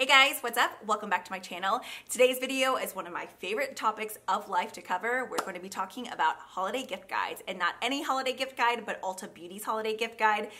Hey guys, what's up? Welcome back to my channel. Today's video is one of my favorite topics of life to cover. We're going to be talking about holiday gift guides, and not any holiday gift guide, but Ulta Beauty's holiday gift guide.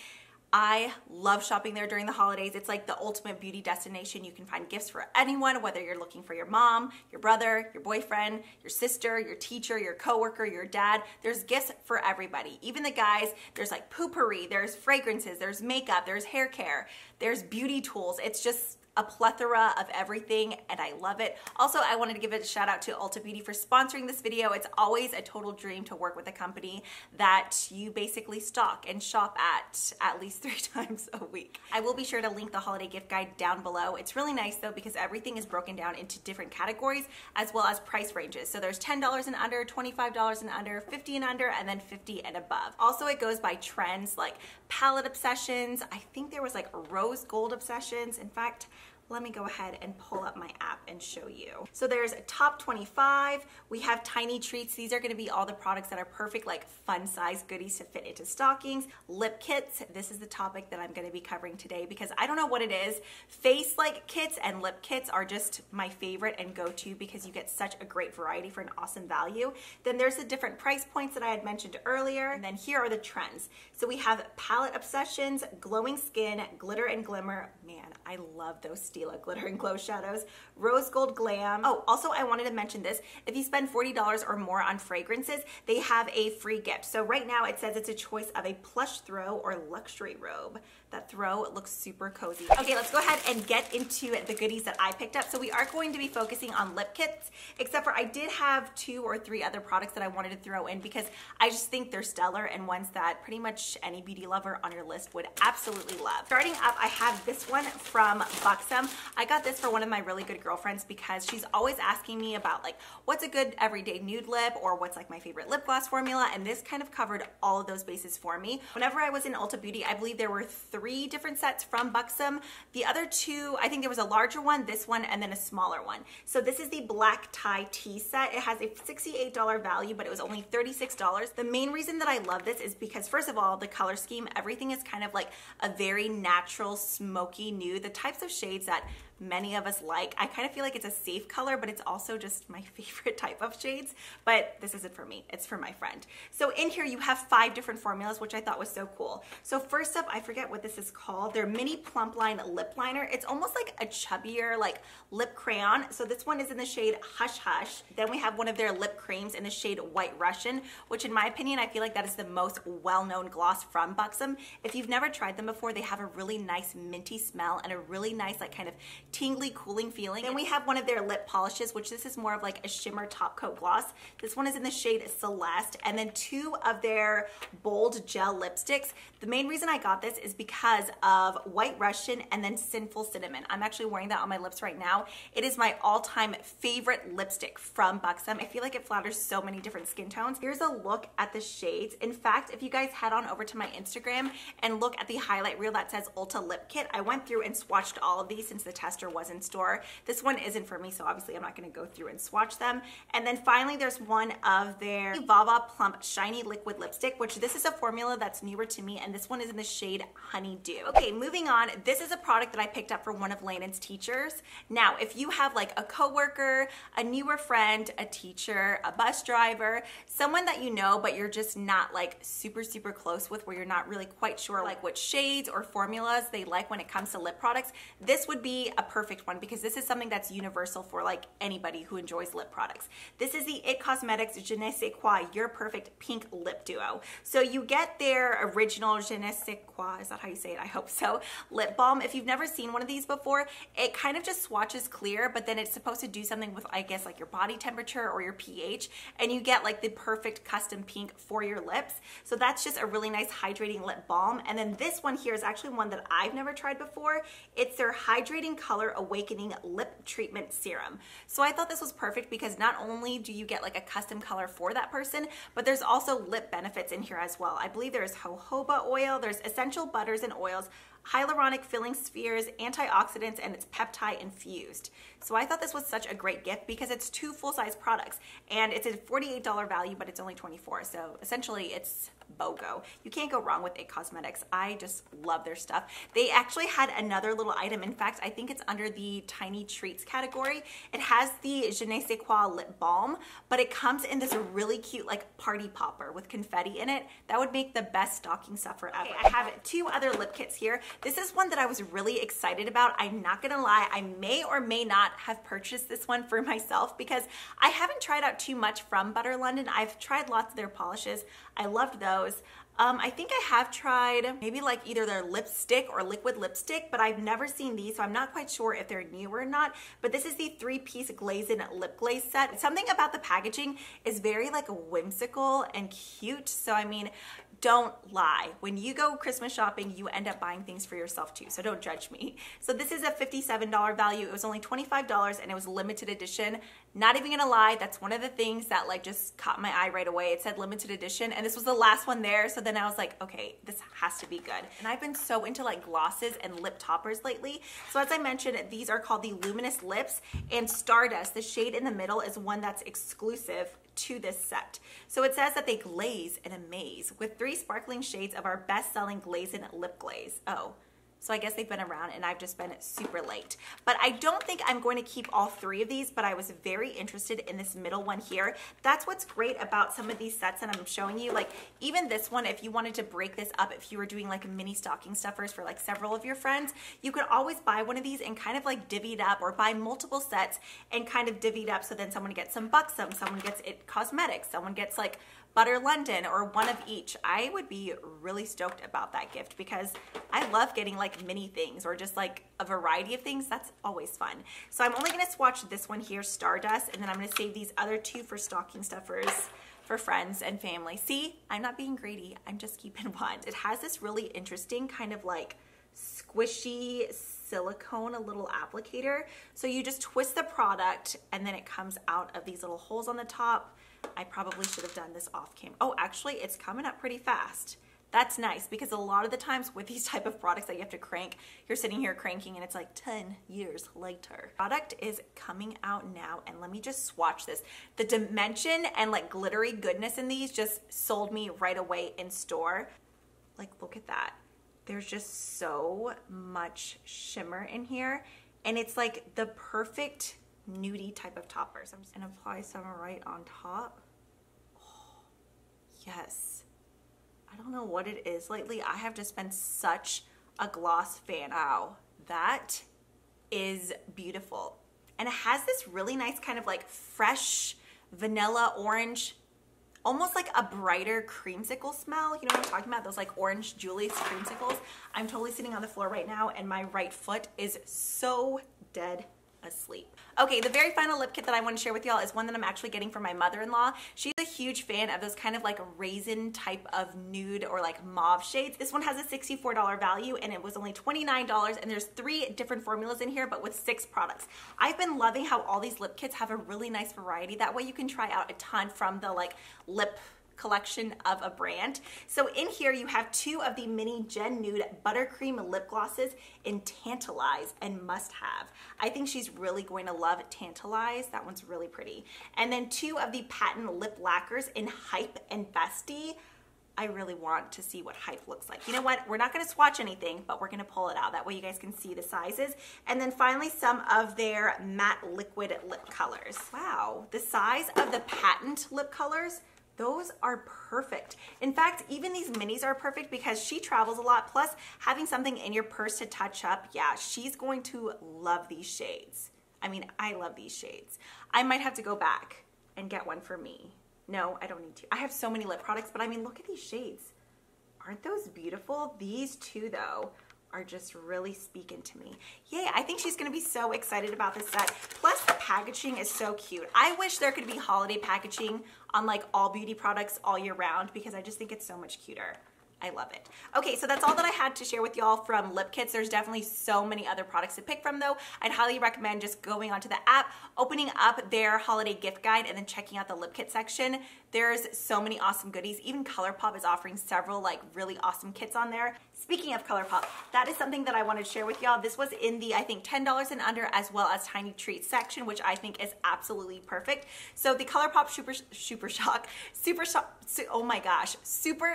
I love shopping there during the holidays. It's like the ultimate beauty destination. You can find gifts for anyone, whether you're looking for your mom, your brother, your boyfriend, your sister, your teacher, your coworker, your dad. There's gifts for everybody. Even the guys, there's like potpourri, there's fragrances, there's makeup, there's hair care, there's beauty tools. It's just a plethora of everything, and I love it. Also, I wanted to give a shout out to Ulta Beauty for sponsoring this video. It's always a total dream to work with a company that you basically stock and shop at least 3 times a week. I will be sure to link the holiday gift guide down below. It's really nice though because everything is broken down into different categories as well as price ranges. So there's $10 and under, $25 and under, $50 and under, and then $50 and above. Also, it goes by trends like palette obsessions. I think there was like rose gold obsessions. In fact, let me go ahead and pull up my app and show you. So there's a top 25. We have tiny treats. These are gonna be all the products that are perfect, like fun size goodies to fit into stockings. Lip kits. This is the topic that I'm gonna be covering today because I don't know what it is. Face like kits and lip kits are just my favorite and go-to because you get such a great variety for an awesome value. Then there's the different price points that I had mentioned earlier. And then here are the trends. So we have palette obsessions, glowing skin, glitter and glimmer. Man, I love those Stila glitter and glow shadows. Rose gold glam. Oh, also I wanted to mention this. If you spend $40 or more on fragrances, they have a free gift. So right now it says it's a choice of a plush throw or luxury robe. That throw looks super cozy. Okay, let's go ahead and get into the goodies that I picked up. So we are going to be focusing on lip kits, except for I did have 2 or 3 other products that I wanted to throw in because I just think they're stellar and ones that pretty much any beauty lover on your list would absolutely love. Starting up, I have this one from Buxom. I got this for one of my really good girlfriends because she's always asking me about like what's a good everyday nude lip or what's like my favorite lip gloss formula, and this kind of covered all of those bases for me. Whenever I was in Ulta Beauty, I believe there were 3 different sets from Buxom. The other 2, I think there was a larger one, this one, and then a smaller one. So this is the black tie tea set. It has a $68 value, but it was only $36. The main reason that I love this is because, first of all, the color scheme, everything is kind of like a very natural, smoky nude, the types of shades that many of us like. I kind of feel like it's a safe color, but it's also just my favorite type of shades. But this isn't for me, it's for my friend. So in here you have 5 different formulas, which I thought was so cool. So first up, I forget what this is called. Their mini plump line lip liner. It's almost like a chubbier like lip crayon. So this one is in the shade Hush Hush. Then we have one of their lip creams in the shade White Russian, which in my opinion, I feel like that is the most well-known gloss from Buxom. If you've never tried them before, they have a really nice minty smell and a really nice like kind of tingly cooling feeling. Then we have one of their lip polishes, which this is more of like a shimmer top coat gloss. This one is in the shade Celeste. And then 2 of their bold gel lipsticks. The main reason I got this is because of White Russian and then Sinful Cinnamon. I'm actually wearing that on my lips right now. It is my all-time favorite lipstick from Buxom. I feel like it flatters so many different skin tones. Here's a look at the shades. In fact, if you guys head on over to my Instagram and look at the highlight reel that says Ulta Lip Kit, I went through and swatched all of these since the tester was in store. This one isn't for me, so obviously I'm not going to go through and swatch them. And then finally there's one of their Vava Plump Shiny Liquid Lipstick, which this is a formula that's newer to me, and this one is in the shade Honeydew. Okay, moving on. This is a product that I picked up for one of Landon's teachers. Now, if you have like a coworker, a newer friend, a teacher, a bus driver, someone that you know but you're just not like super close with, where you're not really quite sure like what shades or formulas they like when it comes to lip products, this would be a perfect one because this is something that's universal for like anybody who enjoys lip products. This is the It Cosmetics Je ne sais quoi Your Perfect Pink Lip Duo. So you get their original Je ne sais quoi, is that how you say it? I hope so, lip balm. If you've never seen one of these before, it kind of just swatches clear, but then it's supposed to do something with, I guess, like your body temperature or your pH, and you get like the perfect custom pink for your lips. So that's just a really nice hydrating lip balm. And then this one here is actually one that I've never tried before. It's their Hydrating Color Awakening Lip Treatment Serum. So I thought this was perfect because not only do you get like a custom color for that person, but there's also lip benefits in here as well. I believe there's jojoba oil, there's essential butters and oils, hyaluronic filling spheres, antioxidants, and it's peptide infused. So I thought this was such a great gift because it's 2 full-size products and it's a $48 value, but it's only $24. So essentially it's BOGO. You can't go wrong with 𝗟𝗧'𝗦. I just love their stuff. They actually had another little item. In fact, I think it's under the Tiny Treats category. It has the 𝗟𝗓𝗧''𝗦 lip balm, but it comes in this really cute like party popper with confetti in it. That would make the best stocking stuffer ever. Okay, I have 2 other lip kits here. This is one that I was really excited about. I'm not gonna lie, I may or may not have purchased this one for myself because I haven't tried out too much from Butter London. I've tried lots of their polishes. I loved those. I think I have tried maybe like either their lipstick or liquid lipstick, but I've never seen these, so I'm not quite sure if they're new or not. But this is the 3-piece glazed lip glaze set. Something about the packaging is very like whimsical and cute. So I mean, don't lie. When you go Christmas shopping, you end up buying things for yourself too, so don't judge me. So this is a $57 value. It was only $25 and it was limited edition. Not even gonna lie, that's one of the things that like just caught my eye right away. It said limited edition and this was the last one there, so then I was like, okay, this has to be good. And I've been so into like glosses and lip toppers lately. So as I mentioned, these are called the Luminous Lips, and Stardust, the shade in the middle, is one that's exclusive to this set. So it says that they glaze and amaze with 3 sparkling shades of our best-selling glazed lip glaze. Oh, so I guess they've been around and I've just been super late. But I don't think I'm going to keep all 3 of these, but I was very interested in this middle one here. That's what's great about some of these sets that I'm showing you. Like even this one, if you wanted to break this up, if you were doing like mini stocking stuffers for like several of your friends, you could always buy one of these and kind of like divvy it up, or buy multiple sets and kind of divvy it up, so then someone gets some Buxom, someone gets 𝗟𝗧'𝗦, someone gets like Butter London, or one of each. I would be really stoked about that gift because I love getting like mini things or just like a variety of things. That's always fun. So I'm only gonna swatch this one here, Stardust, and then I'm gonna save these other 2 for stocking stuffers for friends and family. See, I'm not being greedy, I'm just keeping one. It has this really interesting kind of like squishy silicone, a little applicator. So you just twist the product and then it comes out of these little holes on the top. I probably should have done this off camera. Oh, actually it's coming up pretty fast. That's nice because a lot of the times with these type of products that you have to crank, you're sitting here cranking and it's like 10 years later. Product is coming out now, and let me just swatch this. The dimension and like glittery goodness in these just sold me right away in store. Like look at that. There's just so much shimmer in here, and it's like the perfect nudie type of topper. So I'm just gonna apply some right on top. Oh, yes. I don't know what it is lately. I have just been such a gloss fan. Wow, that is beautiful. And it has this really nice kind of like fresh vanilla orange, almost like a brighter creamsicle smell. You know what I'm talking about? Those like orange Julie's creamsicles. I'm totally sitting on the floor right now and my right foot is so dead asleep. Okay, the very final lip kit that I want to share with y'all is one that I'm actually getting from my mother-in-law. She's a huge fan of those kind of like raisin type of nude or like mauve shades. This one has a $64 value and it was only $29, and there's 3 different formulas in here, but with 6 products. I've been loving how all these lip kits have a really nice variety. That way you can try out a ton from the like lip collection of a brand. So in here you have 2 of the mini Gen Nude Buttercream lip glosses in Tantalize and Must Have. I think she's really going to love Tantalize. That one's really pretty. And then 2 of the Patent lip lacquers in Hype and Bestie. I really want to see what Hype looks like. You know what? We're not going to swatch anything, but we're going to pull it out. That way you guys can see the sizes. And then finally some of their matte liquid lip colors. Wow, the size of the Patent lip colors, those are perfect. In fact, even these minis are perfect because she travels a lot. Plus, having something in your purse to touch up, yeah, she's going to love these shades. I mean, I love these shades. I might have to go back and get one for me. No, I don't need to. I have so many lip products, but I mean, look at these shades. Aren't those beautiful? These 2, though, are just really speaking to me. Yay, I think she's gonna be so excited about this set. Plus the packaging is so cute. I wish there could be holiday packaging on like all beauty products all year round because I just think it's so much cuter. I love it. Okay, so that's all that I had to share with y'all from lip kits. There's definitely so many other products to pick from though. I'd highly recommend just going onto the app, opening up their holiday gift guide, and then checking out the lip kit section. There's so many awesome goodies. Even ColourPop is offering several like really awesome kits on there. Speaking of ColourPop, that is something that I wanted to share with y'all. This was in the, I think, $10 and under, as well as Tiny Treats section, which I think is absolutely perfect. So the ColourPop Super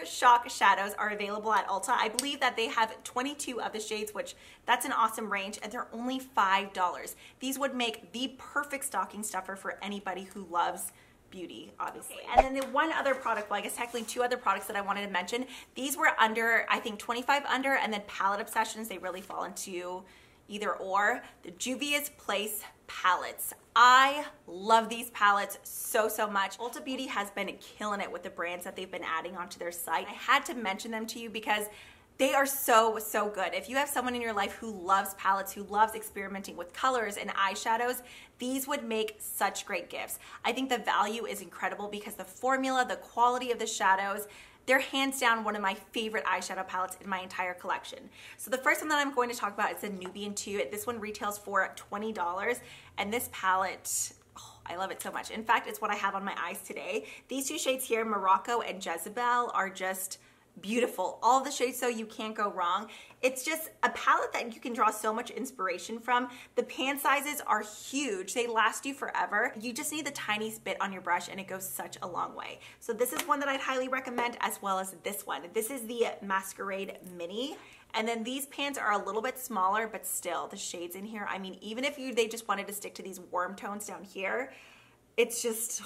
Shock shadows are available at Ulta. I believe that they have 22 of the shades, which that's an awesome range, and they're only $5. These would make the perfect stocking stuffer for anybody who loves beauty, obviously. And then the one other product, well, I guess technically two other products that I wanted to mention, these were under, I think, 25 under, and then palette obsessions, they really fall into either or. The Juvia's Place palettes. I love these palettes so much. Ulta Beauty has been killing it with the brands that they've been adding onto their site. I had to mention them to you because they are so good. If you have someone in your life who loves palettes, who loves experimenting with colors and eyeshadows, these would make such great gifts. I think the value is incredible because the formula, the quality of the shadows, they're hands down one of my favorite eyeshadow palettes in my entire collection. So the first one that I'm going to talk about is the Nubian 2. This one retails for $20, and this palette, I love it so much. In fact, it's what I have on my eyes today. These two shades here, Morocco and Jezebel, are just beautiful. All the shades, so you can't go wrong. It's just a palette that you can draw so much inspiration from. The pan sizes are huge. They last you forever. You just need the tiniest bit on your brush and it goes such a long way. So this is one that I'd highly recommend, as well as this one. This is the Masquerade Mini. And then these pans are a little bit smaller, but still the shades in here, I mean, even if they just wanted to stick to these warm tones down here, it's just,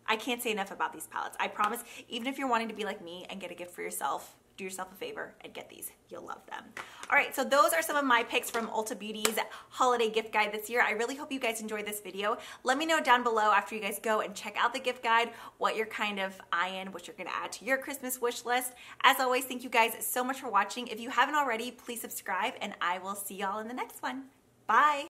I can't say enough about these palettes. I promise, even if you're wanting to be like me and get a gift for yourself, do yourself a favor and get these. You'll love them. All right, so those are some of my picks from Ulta Beauty's holiday gift guide this year. I really hope you guys enjoyed this video. Let me know down below after you guys go and check out the gift guide, what you're kind of eyeing, what you're gonna add to your Christmas wish list. As always, thank you guys so much for watching. If you haven't already, please subscribe, and I will see y'all in the next one. Bye.